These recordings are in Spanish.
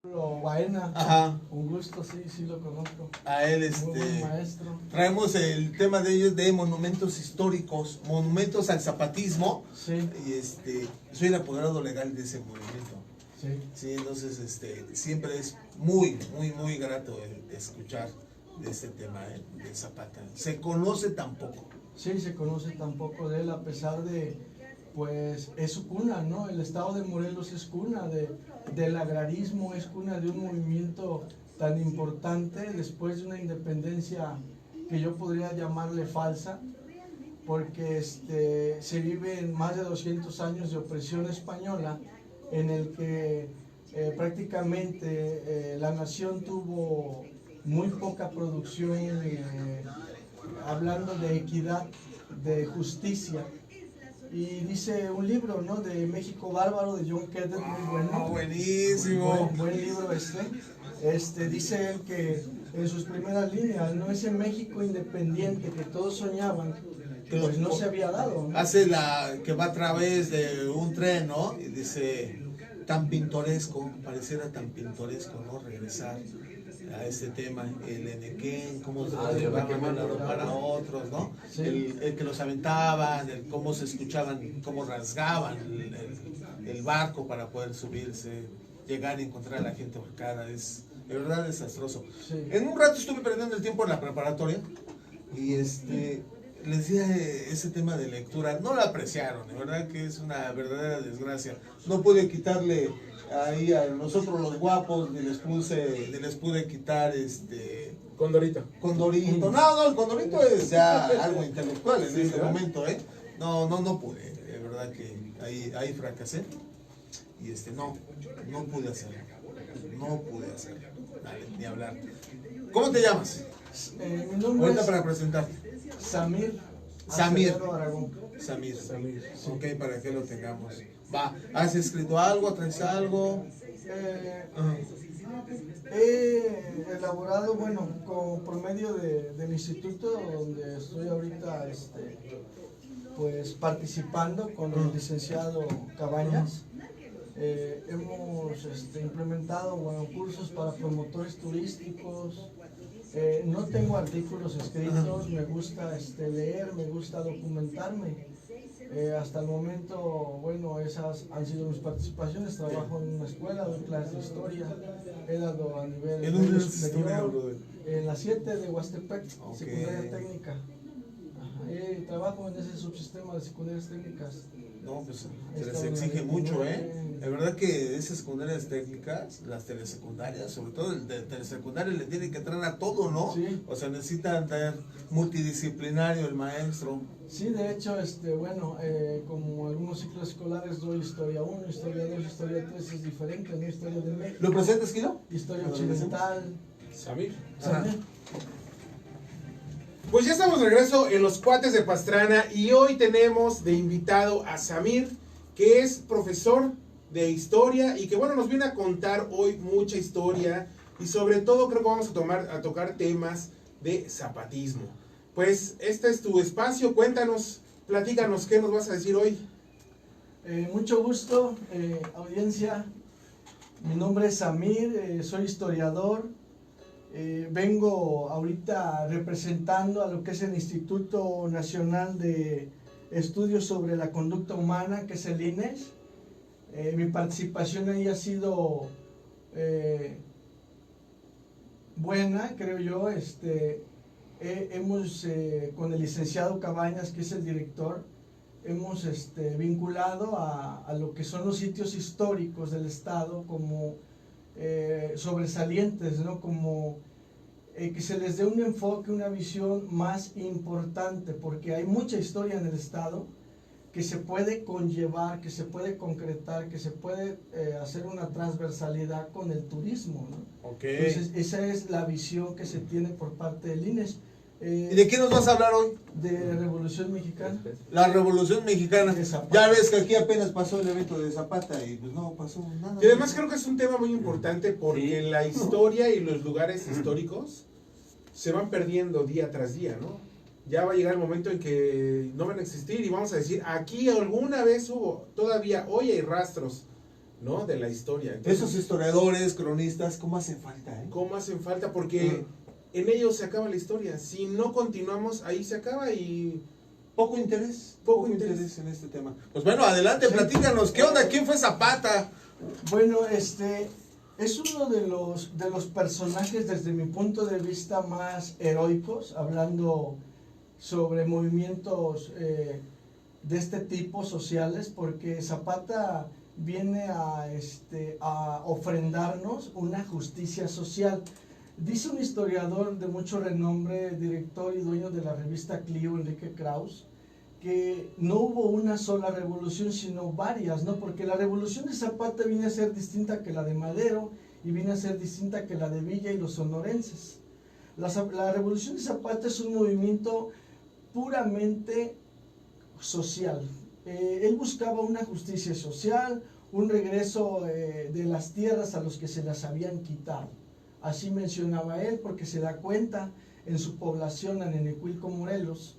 Baena. Ajá. Un gusto, sí, sí lo conozco. A él, Muy buen maestro. traemos el tema de ellos de monumentos históricos, monumentos al zapatismo. Sí. Y soy el apoderado legal de ese movimiento. Sí. Sí, entonces siempre es muy, muy, muy grato escuchar de este tema de Zapata. Se conoce tan poco. Sí, se conoce tan poco de él, a pesar de, pues, es su cuna, ¿no? El estado de Morelos es cuna del agrarismo, es cuna de un movimiento tan importante después de una independencia que yo podría llamarle falsa, porque se viven más de 200 años de opresión española, en el que prácticamente la nación tuvo muy poca producción, hablando de equidad, de justicia. Y dice un libro, ¿no?, de México Bárbaro, de John Keddard, muy bueno. Buenísimo. Buen libro dice él que en sus primeras líneas, ¿no?, ese México independiente que todos soñaban, pues no se había dado, ¿no? Hace que va a través de un tren, ¿no? Y dice, tan pintoresco, pareciera tan pintoresco, ¿no? Regresar a este tema, el Enequén, cómo se lo llevaban de un lado para otros, ¿no? Sí. El que los aventaban, el cómo se escuchaban, cómo rasgaban el barco para poder subirse, llegar y encontrar a la gente ahorcada, es de verdad desastroso. Sí. En un rato estuve perdiendo el tiempo en la preparatoria y les decía ese tema de lectura, no lo apreciaron, de verdad que es una verdadera desgracia. No pude quitarle ahí a nosotros los guapos, ni les pude quitar Condorito. Condorito. No, el Condorito es ya algo intelectual en ese ¿verdad? momento, No pude, de verdad que ahí fracasé. Y no pude hacerlo. Dale, ni hablar. ¿Cómo te llamas? Mi nombre Ahorita es para presentarte. Samir. Samir. Acevedo Aragón. Samir. Samir. Ok, para que lo tengamos. Va, ¿has escrito algo? ¿Traes algo? Ajá. He elaborado, bueno, por medio del instituto donde estoy ahorita, pues participando con el licenciado Cabañas. Hemos implementado, bueno, cursos para promotores turísticos. No tengo artículos escritos, me gusta leer, me gusta documentarme. Hasta el momento, bueno, esas han sido mis participaciones. Trabajo en una escuela, doy clases de historia, he dado a nivel ¿En dónde medio das historia, superior, brother? en la 7 de Huastepec, Ok. secundaria técnica. Ajá, trabajo en ese subsistema de secundarias técnicas. No, pues se les exige mucho, De verdad que esas secundarias técnicas, las telesecundarias, sobre todo el de telesecundaria, le tienen que entrar a todo, ¿no? Sí. O sea, necesitan tener multidisciplinario el maestro. Sí, de hecho, bueno, como algunos ciclos escolares doy historia 1, historia 2, historia 3, es diferente, ¿no? Historia de México, ¿Lo presentas, Kilo? historia ¿Lo occidental. Samir. ¿Sabes? Pues ya estamos de regreso en Los Cuates de Pastrana y hoy tenemos de invitado a Samir, que es profesor de historia y que bueno, nos viene a contar hoy mucha historia y sobre todo creo que vamos a tocar temas de zapatismo. Pues este es tu espacio, cuéntanos, platícanos, ¿qué nos vas a decir hoy? Mucho gusto, audiencia. Mi nombre es Samir, soy historiador. Vengo ahorita representando a lo que es el Instituto Nacional de Estudios sobre la Conducta Humana, que es el INES. Mi participación ahí ha sido buena, creo yo. Hemos, con el licenciado Cabañas, que es el director, hemos vinculado a lo que son los sitios históricos del Estado como sobresalientes, ¿no? Como que se les dé un enfoque, una visión más importante, porque hay mucha historia en el Estado que se puede conllevar, que se puede concretar, que se puede hacer una transversalidad con el turismo, ¿no? Ok. Entonces, esa es la visión que se tiene por parte del INES. ¿Y de qué nos vas a hablar hoy? De Revolución Mexicana. La Revolución Mexicana. De Zapata. Ya ves que aquí apenas pasó el evento de Zapata y pues no pasó nada. Y además creo que es un tema muy importante porque Sí. la historia y los lugares históricos se van perdiendo día tras día, ¿no? Ya va a llegar el momento en que no van a existir y vamos a decir, aquí alguna vez hubo, todavía hoy hay rastros ¿no? De la historia. Entonces, Esos historiadores, cronistas, ¿cómo hacen falta, ¿cómo hacen falta? Porque en ellos se acaba la historia. Si no continuamos, ahí se acaba y... Poco interés en este tema. Pues bueno, adelante, Sí. platícanos, ¿qué onda? ¿Quién fue Zapata? Bueno, es uno de los personajes desde mi punto de vista más heroicos, hablando sobre movimientos de este tipo sociales, porque Zapata viene a ofrendarnos una justicia social. Dice un historiador de mucho renombre, director y dueño de la revista Clio, Enrique Krauss, que no hubo una sola revolución, sino varias, ¿no? Porque la revolución de Zapata viene a ser distinta que la de Madero y viene a ser distinta que la de Villa y los sonorenses. La revolución de Zapata es un movimiento puramente social. Él buscaba una justicia social, un regreso de las tierras a los que se las habían quitado. Así mencionaba él, porque se da cuenta en su población, en Nenecuilco, Morelos,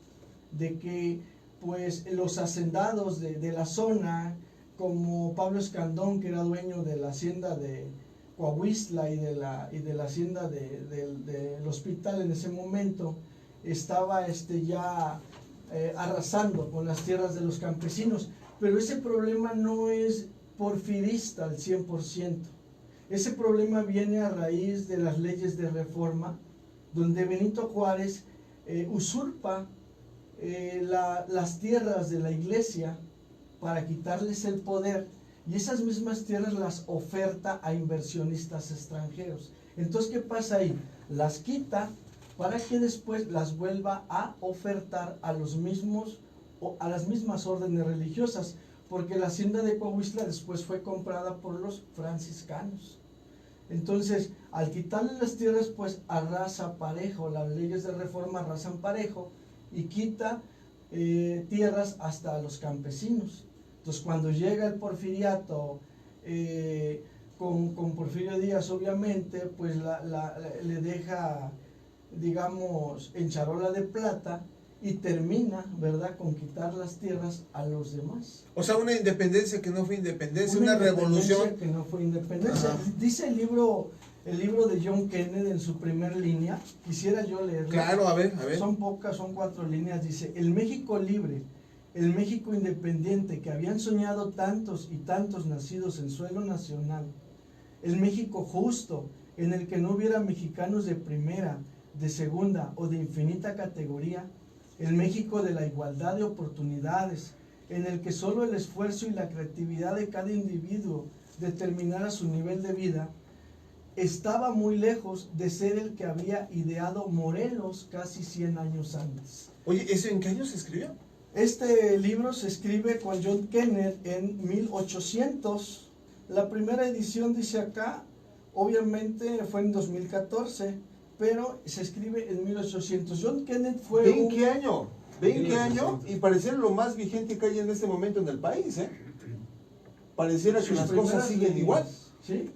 de que pues los hacendados de la zona, como Pablo Escandón, que era dueño de la hacienda de Coahuistla y de la hacienda del hospital en ese momento, estaba ya arrasando con las tierras de los campesinos. Pero ese problema no es porfirista al 100%. Ese problema viene a raíz de las leyes de reforma, donde Benito Juárez usurpa las tierras de la iglesia para quitarles el poder, y esas mismas tierras las oferta a inversionistas extranjeros. Entonces, ¿qué pasa ahí? Las quita para que después las vuelva a ofertar a las mismas órdenes religiosas, porque la hacienda de Coahuistla después fue comprada por los franciscanos. Entonces, al quitarle las tierras, pues arrasa parejo, las leyes de reforma arrasan parejo, y quita tierras hasta a los campesinos. Entonces, cuando llega el porfiriato, con Porfirio Díaz, obviamente, pues le deja, digamos, en charola de plata, y termina, ¿verdad?, con quitar las tierras a los demás. O sea, una independencia que no fue independencia, una revolución que no fue independencia. Ajá. Dice el libro de John Kennedy en su primer línea, quisiera yo leerlo. Claro, a ver. Son pocas, son 4 líneas. Dice: el México libre, el México independiente que habían soñado tantos y tantos nacidos en suelo nacional, el México justo, en el que no hubiera mexicanos de primera, de segunda o de infinita categoría, el México de la igualdad de oportunidades, en el que solo el esfuerzo y la creatividad de cada individuo determinara su nivel de vida, estaba muy lejos de ser el que había ideado Morelos casi 100 años antes. Oye, ¿eso en qué año se escribió? Este libro se escribe con John Kennedy en 1800. La primera edición, dice acá, obviamente fue en 2014, pero se escribe en 1800. John Kennedy fue ¿Ven qué año? ¿Ven qué año? 1800. Y pareciera lo más vigente que hay en este momento en el país, ¿eh? Pareciera que sus las cosas primeras siguen líneas, igual. ¿sí?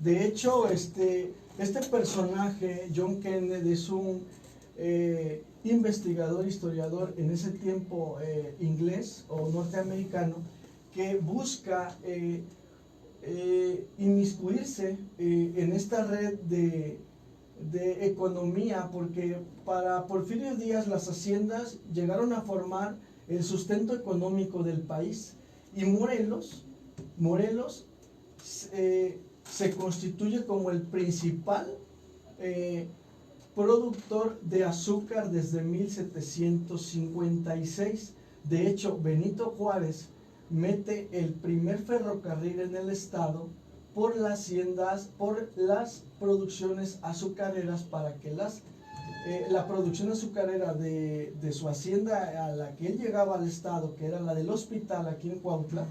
De hecho, este personaje, John Kennedy, es un investigador, historiador, en ese tiempo inglés o norteamericano, que busca inmiscuirse en esta red de economía, porque para Porfirio Díaz las haciendas llegaron a formar el sustento económico del país, y Morelos se constituye como el principal productor de azúcar desde 1756. De hecho, Benito Juárez mete el primer ferrocarril en el estado por las haciendas, por las producciones azucareras, para que la producción azucarera de su hacienda a la que él llegaba al estado, que era la del hospital aquí en Cuautla,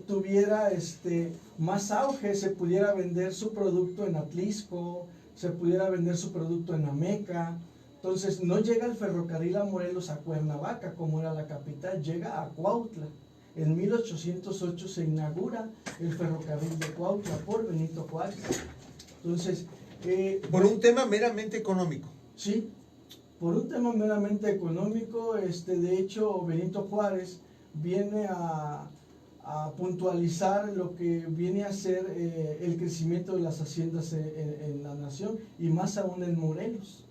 tuviera más auge, se pudiera vender su producto en Atlisco, se pudiera vender su producto en Ameca. Entonces no llega el ferrocarril a Morelos, a Cuernavaca, como era la capital, llega a Cuautla. En 1808 se inaugura el ferrocarril de Cuautla por Benito Juárez. Entonces, Por un tema meramente económico. sí, por un tema meramente económico. De hecho, Benito Juárez viene a a puntualizar lo que viene a ser el crecimiento de las haciendas en la nación y más aún en Morelos.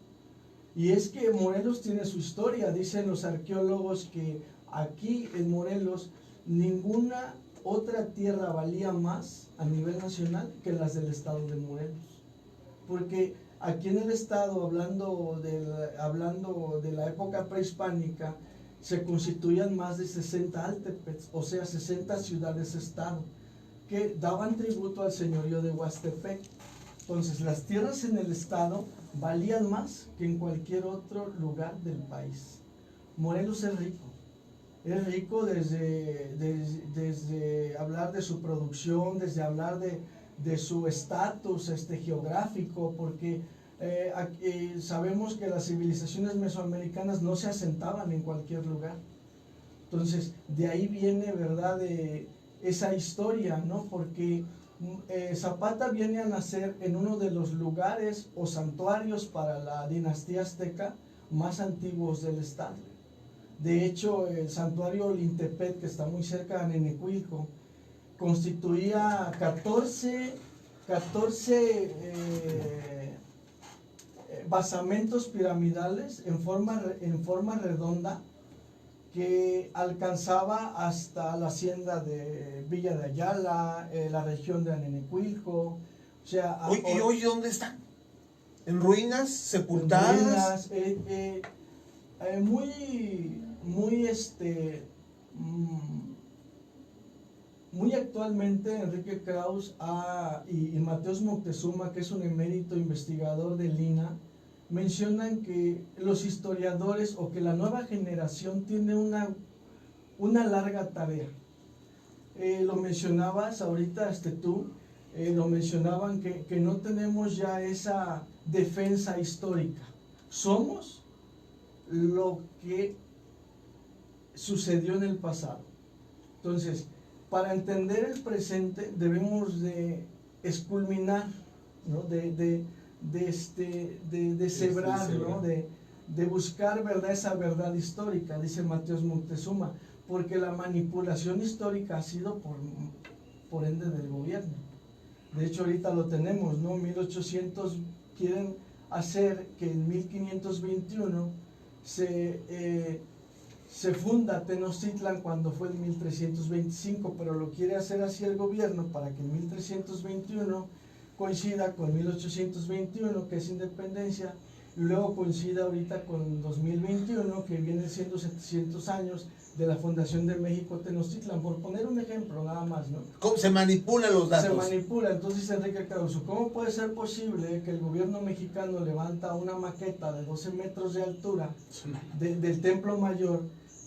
Y es que Morelos tiene su historia. Dicen los arqueólogos que aquí en Morelos ninguna otra tierra valía más a nivel nacional que las del estado de Morelos. Porque aquí en el estado, hablando de la época prehispánica, se constituían más de 60 altepets, o sea, 60 ciudades-estado, que daban tributo al señorío de Huastepec. Entonces, las tierras en el estado valían más que en cualquier otro lugar del país. Morelos es rico desde hablar de su producción, desde hablar de su estatus geográfico, porque sabemos que las civilizaciones mesoamericanas no se asentaban en cualquier lugar. Entonces, de ahí viene, ¿verdad?, esa historia, ¿no? Porque Zapata viene a nacer en uno de los lugares o santuarios para la dinastía azteca más antiguos del estado. De hecho, el santuario Olintepet, que está muy cerca de Nenecuilco, constituía 14 basamentos piramidales en forma redonda que alcanzaba hasta la hacienda de Villa de Ayala, la región de Anenecuilco. O sea, ¿Y hoy dónde están? ¿En ruinas? ¿Sepultadas? Muy actualmente Enrique Krauss y Mateos Moctezuma, que es un emérito investigador del INAH, mencionan que los historiadores o que la nueva generación tiene una larga tarea. Lo mencionabas ahorita tú, lo mencionaban que no tenemos ya esa defensa histórica. Somos lo que sucedió en el pasado. Entonces, para entender el presente debemos de esculminar, ¿no? de cebrar, ¿no? de buscar esa verdad histórica, dice Mateos Moctezuma, porque la manipulación histórica ha sido por ende del gobierno. De hecho, ahorita lo tenemos, ¿no? 1800 quieren hacer que en 1521 se funda Tenochtitlan cuando fue en 1325, pero lo quiere hacer así el gobierno para que en 1321 coincida con 1821, que es independencia, y luego coincida ahorita con 2021, que viene siendo 700 años de la fundación de México Tenochtitlan, por poner un ejemplo nada más, ¿no? ¿Cómo se manipulan los datos? Se manipula. Entonces, Enrique Krauss, ¿cómo puede ser posible que el gobierno mexicano levanta una maqueta de 12 metros de altura del Templo Mayor,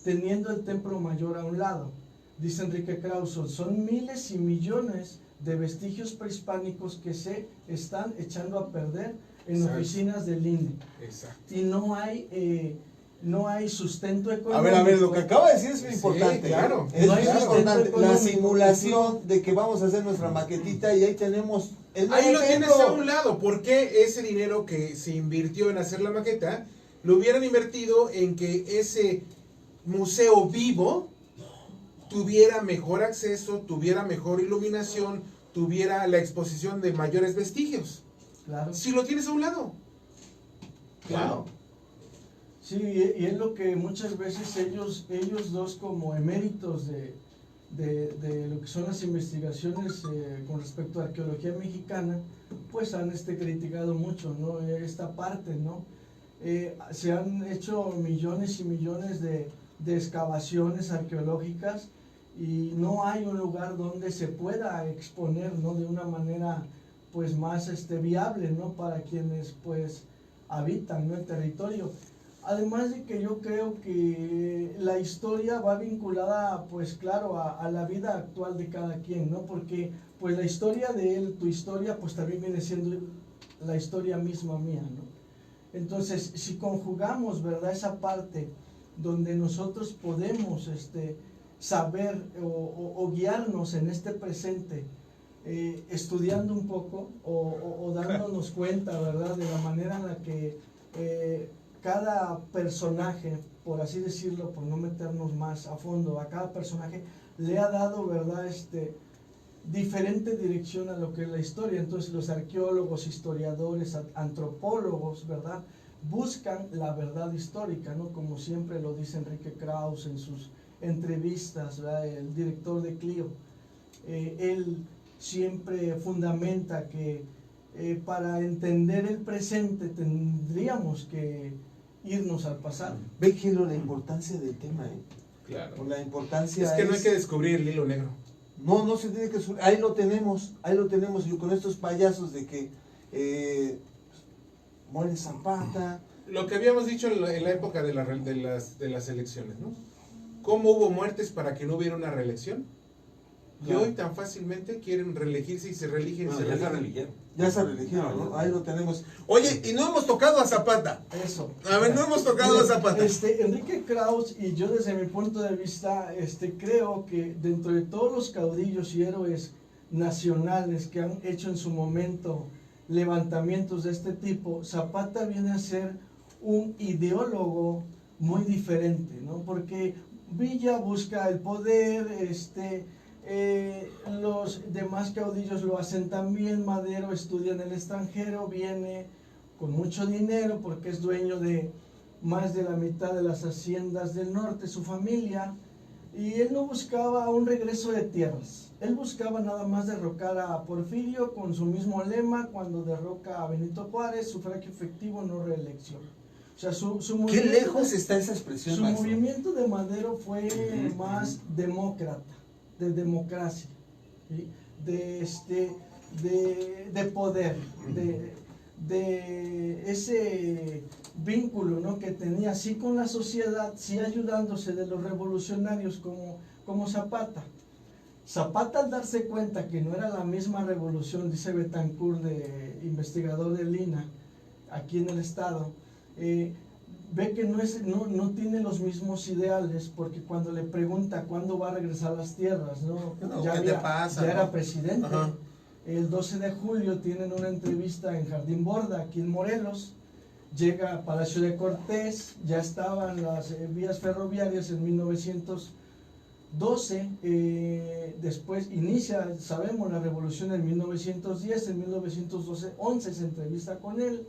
teniendo el Templo Mayor a un lado? Dice Enrique Krauss, son miles y millones de vestigios prehispánicos que se están echando a perder en oficinas del INE. Exacto. Y no hay sustento económico. A ver, lo que acaba de decir es muy importante. Claro. Es No hay muy importante. sustento La económico. simulación de que vamos a hacer nuestra maquetita y ahí tenemos el Ahí lo ejemplo. tienes a un lado. ¿Por qué ese dinero que se invirtió en hacer la maqueta lo hubieran invertido en que ese museo vivo tuviera mejor acceso, tuviera mejor iluminación, tuviera la exposición de mayores vestigios? Claro. Si lo tienes a un lado. Claro. Sí, y es lo que muchas veces ellos dos, como eméritos de lo que son las investigaciones con respecto a arqueología mexicana, pues han criticado mucho, ¿no? Esta parte, ¿no? Se han hecho millones y millones de excavaciones arqueológicas y no hay un lugar donde se pueda exponer, ¿no? De una manera pues más viable, ¿no? Para quienes pues habitan, ¿no? El territorio. Además de que yo creo que la historia va vinculada, pues claro, a la vida actual de cada quien, ¿no? Porque pues la historia de él, tu historia, pues también viene siendo la historia misma mía, ¿no? Entonces, si conjugamos, ¿verdad?, esa parte donde nosotros podemos saber o guiarnos en este presente, estudiando un poco o dándonos cuenta, ¿verdad?, de la manera en la que cada personaje, por así decirlo, por no meternos más a fondo, a cada personaje le ha dado, ¿verdad?, diferente dirección a lo que es la historia. Entonces los arqueólogos, historiadores, antropólogos, ¿verdad?, buscan la verdad histórica, ¿no? Como siempre lo dice Enrique Krauss en sus entrevistas, ¿verdad?, el director de Clio. Él siempre fundamenta que para entender el presente tendríamos que irnos al pasado. Ve, Gilo, la importancia del tema, Claro. La importancia Es que no hay que descubrir el hilo negro. No se tiene que subir, ahí lo tenemos, y con estos payasos de que muere Zapata. Lo que habíamos dicho en la época de las elecciones, ¿no? ¿Cómo hubo muertes para que no hubiera una reelección? Y Claro. hoy tan fácilmente quieren reelegirse y se reeligen. No, ya se religieron. Ya se reeligieron, No, ¿no? ya. Ahí lo tenemos. Oye, y no hemos tocado a Zapata. Eso. A ver, no hemos tocado a Zapata. Enrique Krauss, y yo desde mi punto de vista, creo que dentro de todos los caudillos y héroes nacionales que han hecho en su momento levantamientos de este tipo, Zapata viene a ser un ideólogo muy diferente, ¿no? Porque Villa busca el poder, los demás caudillos lo hacen también. Madero estudia en el extranjero, viene con mucho dinero porque es dueño de más de la mitad de las haciendas del norte, su familia, y él no buscaba un regreso de tierras, él buscaba nada más derrocar a Porfirio con su mismo lema cuando derroca a Benito Juárez: sufragio efectivo, no reelección. O sea, su ¿Qué movimiento, lejos está esa expresión, su maestro? movimiento de Madero fue más demócrata, de democracia, ¿sí? de poder, de ese vínculo, ¿no?, que tenía, sí con la sociedad, sí ayudándose de los revolucionarios como Zapata. Zapata, al darse cuenta que no era la misma revolución, dice Betancourt, investigador del INAH, aquí en el estado, ve que no tiene los mismos ideales, porque cuando le pregunta cuándo va a regresar a las tierras, ¿no? ¿Qué te pasa, ya no? era presidente. Ajá. El 12 de julio tienen una entrevista en Jardín Borda, aquí en Morelos. Llega a Palacio de Cortés, ya estaban las vías ferroviarias en 1912, después inicia, sabemos, la revolución en 1910, en 1911 se entrevista con él,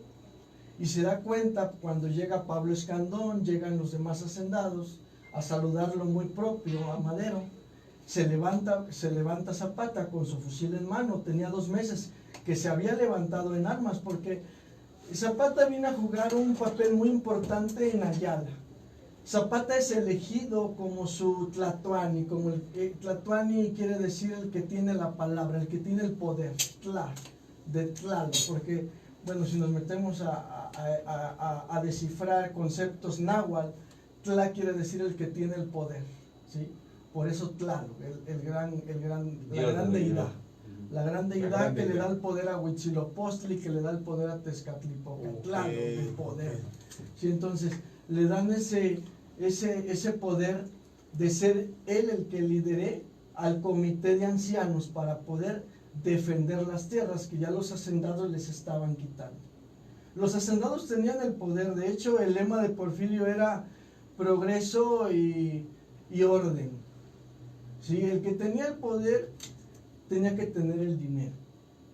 y se da cuenta cuando llega Pablo Escandón, llegan los demás hacendados a saludarlo muy propio a Madero. Se levanta Zapata con su fusil en mano. Tenía 2 meses que se había levantado en armas, porque Zapata viene a jugar un papel muy importante en Ayala. Zapata es elegido como su Tlatoani, como Tlatoani quiere decir el que tiene la palabra, el que tiene el poder, de Tlalo, porque, bueno, si nos metemos a descifrar conceptos náhuatl, Tla quiere decir el que tiene el poder, ¿sí? Por eso Tlalo, la gran deidad. La gran deidad que le da el poder a Huitzilopochtli, que le da el poder a Tezcatlipoca, el poder. ¿Sí? Entonces, le dan ese poder de ser él el que lidere al comité de ancianos para poder defender las tierras que ya los hacendados les estaban quitando. Los hacendados tenían el poder. De hecho, el lema de Porfirio era progreso y orden. ¿Sí? El que tenía el poder tenía que tener el dinero.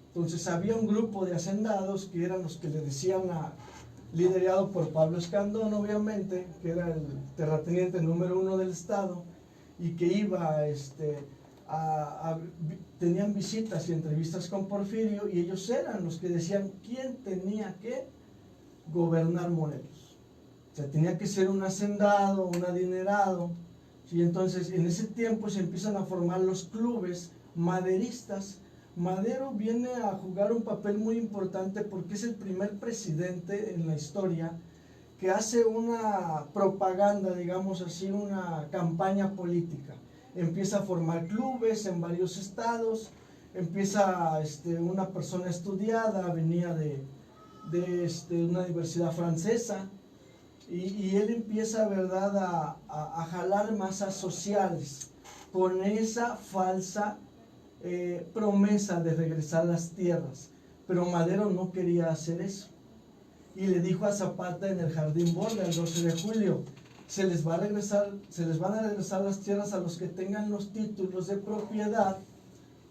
Entonces había un grupo de hacendados que eran los que le decían, liderado por Pablo Escandón, obviamente, que era el terrateniente número 1 del estado, y que iba tenían visitas y entrevistas con Porfirio, y ellos eran los que decían quién tenía que gobernar Morelos. O sea, tenía que ser un hacendado, un adinerado. Y entonces en ese tiempo se empiezan a formar los clubes maderistas. Madero viene a jugar un papel muy importante porque es el primer presidente en la historia que hace una propaganda, digamos así, una campaña política. Empieza a formar clubes en varios estados, empieza una persona estudiada, venía de una universidad francesa, y él empieza, ¿verdad?, a jalar masas sociales con esa falsa promesa de regresar a las tierras. Pero Madero no quería hacer eso, y le dijo a Zapata en el Jardín Borda el 12 de julio, se les van a regresar las tierras a los que tengan los títulos de propiedad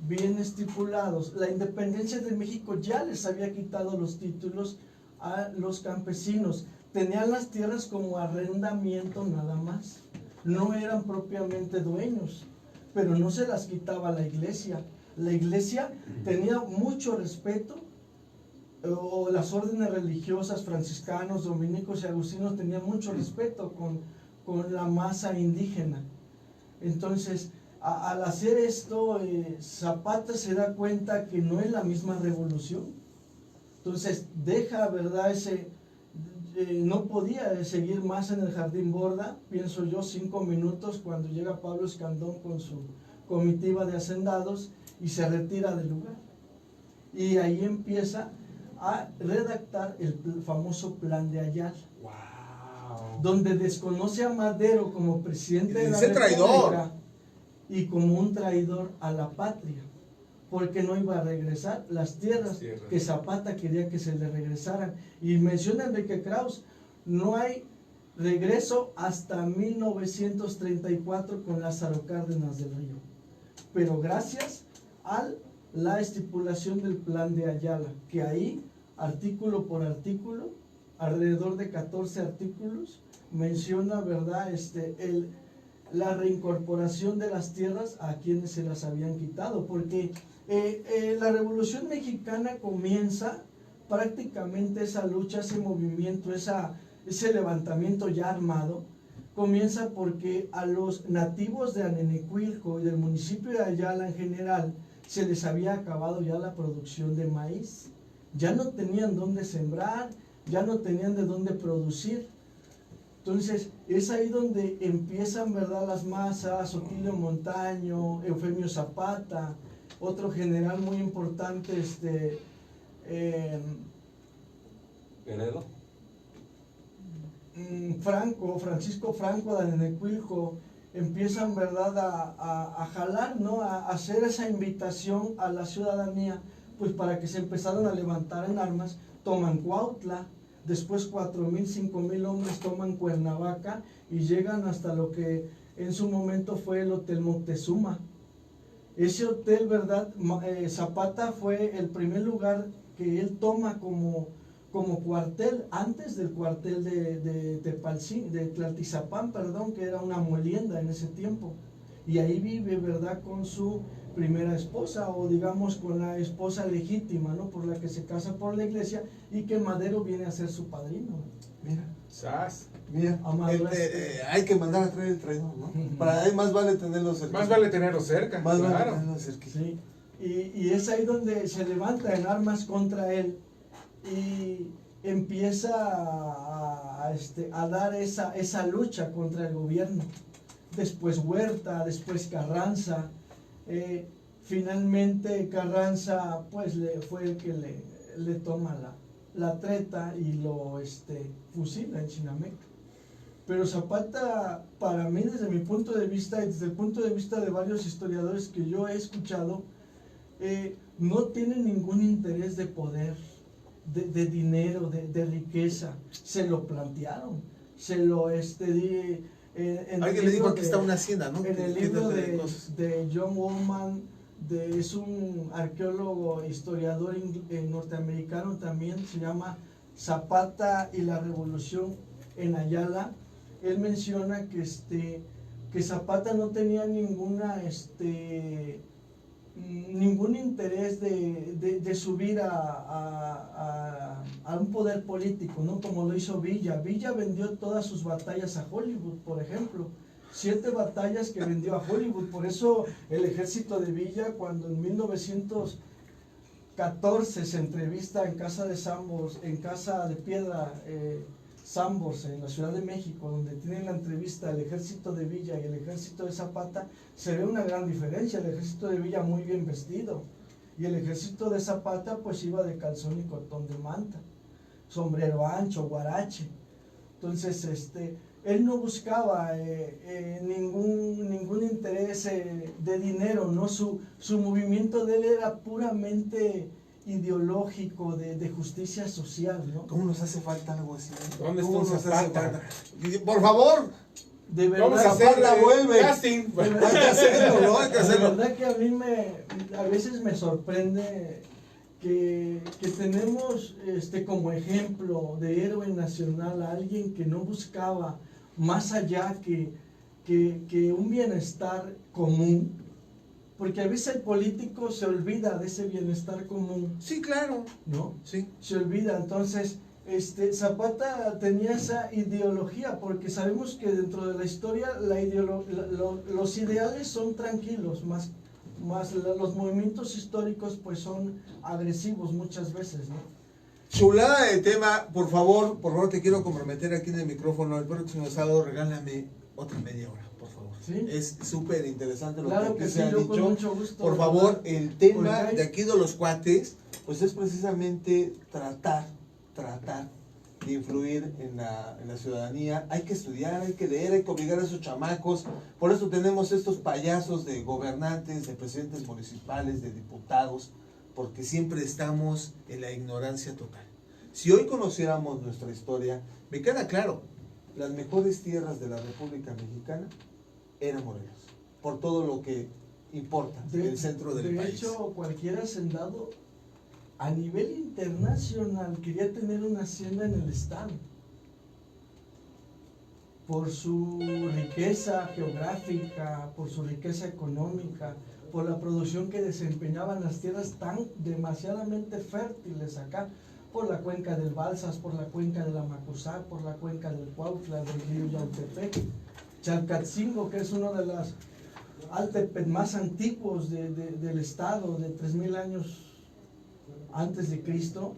bien estipulados. La independencia de México ya les había quitado los títulos a los campesinos. Tenían las tierras como arrendamiento nada más. No eran propiamente dueños, pero no se las quitaba la iglesia. La iglesia tenía mucho respeto, o las órdenes religiosas, franciscanos, dominicos y agustinos tenían mucho respeto con la masa indígena. Entonces, al hacer esto, Zapata se da cuenta que no es la misma revolución. Entonces, deja, ¿verdad?, no podía seguir más en el Jardín Borda, pienso yo, 5 minutos cuando llega Pablo Escandón con su comitiva de hacendados y se retira del lugar. Y ahí empieza a redactar el famoso Plan de Ayala, donde desconoce a Madero como presidente de la República y como un traidor a la patria, porque no iba a regresar las tierras que Zapata quería que se le regresaran. Y menciona Enrique Krauss, no hay regreso hasta 1934 con Lázaro Cárdenas del Río, pero gracias a la estipulación del Plan de Ayala, que ahí, artículo por artículo, alrededor de 14 artículos, menciona, ¿verdad?, la reincorporación de las tierras a quienes se las habían quitado, porque la Revolución Mexicana comienza prácticamente esa lucha, ese movimiento, ese levantamiento ya armado, comienza porque a los nativos de Anenecuilco y del municipio de Ayala en general se les había acabado ya la producción de maíz, ya no tenían dónde sembrar, ya no tenían de dónde producir. Entonces es ahí donde empiezan, ¿verdad?, las masas, Otilio Montaño, Eufemio Zapata, otro general muy importante, Heredo. Francisco Franco de Anenecuilco, empiezan, ¿verdad?, a jalar, ¿no?, a hacer esa invitación a la ciudadanía, pues para que se empezaran a levantar en armas. Toman Cuautla, después 4,000, 5,000 hombres toman Cuernavaca y llegan hasta lo que en su momento fue el Hotel Moctezuma. Ese hotel, ¿verdad?, Zapata fue el primer lugar que él toma como cuartel, antes del cuartel de Tlaltizapán, perdón, que era una molienda en ese tiempo. Y ahí vive, ¿verdad?, con su primera esposa, o digamos con la esposa legítima, ¿no?, por la que se casa por la iglesia, y que Madero viene a ser su padrino. Mira, ¡Sas! mira, hay que mandar a traer el traidor, ¿no? Para ahí más vale tenerlo cerca. Más vale tenerlo cerca, Más claro. vale tenerlo cerca. Sí. Y es ahí donde se levanta en armas contra él y empieza a dar esa lucha contra el gobierno. Después Huerta, después Carranza. Finalmente Carranza pues fue el que le toma la treta y lo fusila en Chinameca. Pero Zapata, para mí, desde mi punto de vista y desde el punto de vista de varios historiadores que yo he escuchado, no tiene ningún interés de poder, de dinero, de riqueza. Se lo plantearon, se lo alguien le dijo que está una hacienda, ¿no? En el libro de John Woolman, es un arqueólogo, historiador norteamericano también, se llama Zapata y la Revolución en Ayala. Él menciona que Zapata no tenía ningún interés de subir a un poder político, ¿no?, como lo hizo Villa. Villa vendió todas sus batallas a Hollywood, por ejemplo, 7 batallas que vendió a Hollywood. Por eso el ejército de Villa, cuando en 1914 se entrevista en casa de Sambors, en Casa de Piedra Sambors, en la Ciudad de México, donde tienen la entrevista el ejército de Villa y el ejército de Zapata, se ve una gran diferencia. El ejército de Villa muy bien vestido y el ejército de Zapata pues iba de calzón y cotón de manta, sombrero ancho, guarache. Entonces él no buscaba ningún interés de dinero, ¿no? Su movimiento de él era puramente ideológico de justicia social, ¿no? ¿Cómo nos hace falta algo así? ¿Dónde está ¿Cómo un nos hace Zapata? falta? Por favor, De Vamos a verdad, hacer Zapata vuelve. casting. de hay que verdad, hacerlo, ¿no? Hay que de hacerlo. verdad que a veces me sorprende que tenemos como ejemplo de héroe nacional a alguien que no buscaba más allá que un bienestar común, porque a veces el político se olvida de ese bienestar común, Sí, claro. ¿no? Sí. Se olvida. Entonces, Zapata tenía esa ideología, porque sabemos que dentro de la historia los ideales son tranquilos, más los movimientos históricos pues son agresivos muchas veces, ¿no? Chulada de tema, por favor, te quiero comprometer aquí en el micrófono. El próximo sábado regálame otra media hora, por favor. ¿Sí? Es súper interesante lo Claro que que se sí, ha yo con dicho. mucho gusto. Por de favor, verdad. el tema Porque hay- de aquí de los cuates, pues es precisamente tratar de influir en la ciudadanía. Hay que estudiar, hay que leer, hay que obligar a esos chamacos. Por eso tenemos estos payasos de gobernantes, de presidentes municipales, de diputados, porque siempre estamos en la ignorancia total. Si hoy conociéramos nuestra historia, me queda claro, las mejores tierras de la República Mexicana eran Morelos, por todo lo que importa, el centro del país. De hecho, cualquier hacendado a nivel internacional quería tener una hacienda en el estado por su riqueza geográfica, por su riqueza económica, por la producción que desempeñaban las tierras tan demasiadamente fértiles acá, por la cuenca del Balsas, por la cuenca de la Macusá, por la cuenca del Cuautla, del río Yautepec, Chalcatzingo, que es uno de los Altepec más antiguos del estado, de 3000 años antes de Cristo.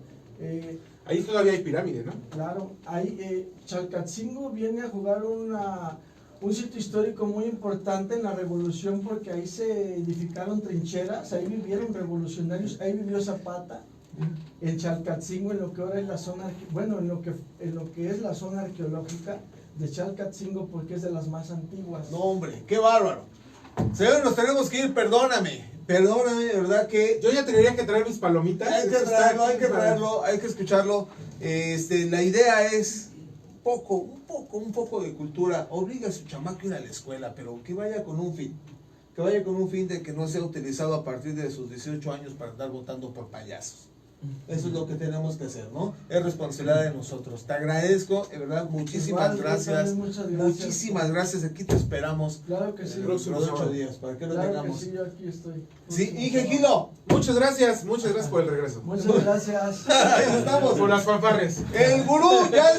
Ahí todavía hay pirámide, ¿no? Claro, ahí Chalcatzingo viene a jugar un sitio histórico muy importante en la revolución, porque ahí se edificaron trincheras, ahí vivieron revolucionarios, ahí vivió Zapata, en Chalcatzingo, en lo que ahora es la zona, bueno, en lo que es la zona arqueológica de Chalcatzingo, porque es de las más antiguas. No, hombre, qué bárbaro. Señor, nos tenemos que ir, perdóname, de verdad que Yo ya tendría que traer mis palomitas. hay que Esto está aquí para- traerlo, hay que escucharlo. La idea es un poco de cultura. Obliga a su chamaco a ir a la escuela, pero que vaya con un fin. Que vaya con un fin de que no sea utilizado a partir de sus 18 años para andar votando por payasos. Eso es lo que tenemos que hacer, ¿no? Es responsabilidad de nosotros. Te agradezco, de verdad, muchísimas Igual, gracias. también muchas gracias. Muchísimas gracias. Aquí te esperamos. Claro que sí. Dentro de 8 días, para que lo Claro que tengamos. sí, yo aquí estoy. Sí, Ingegilo. Muchas gracias por el regreso. Muchas gracias. Ahí estamos. Por las fanfarres. El gurú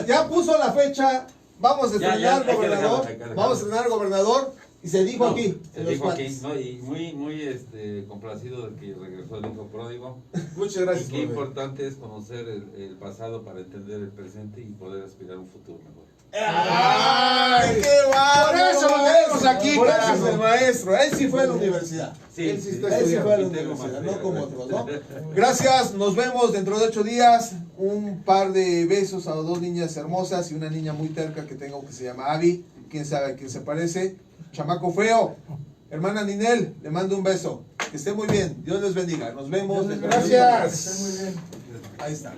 ya puso la fecha. Vamos a Ya, estrenar hay que gobernador. dejarlo, hay que dejarlo. Vamos a estrenar gobernador. Y se dijo No, aquí. se en los dijo aquí, cuates. ¿no? Y muy complacido de que regresó el hijo pródigo. Muchas Y gracias qué por venir. importante es conocer el pasado para entender el presente y poder aspirar a un futuro mejor. ¡Ay, qué bárbaro! Por eso lo tenemos aquí, Por eso carajo. es el maestro. Él sí fue a la universidad. Él sí está Él sí fue a la Y tengo universidad, materia, no como gracias. otros, ¿no? Gracias, nos vemos dentro de 8 días. Un par de besos a 2 niñas hermosas y una niña muy terca que tengo que se llama Abby. Quién sabe a quién se parece. Chamaco feo. Hermana Ninel, le mando un beso. Que esté muy bien. Dios les bendiga. Nos vemos. Dios les dentro de bendiga, 8 Gracias. que estén muy bien. días. Ahí está.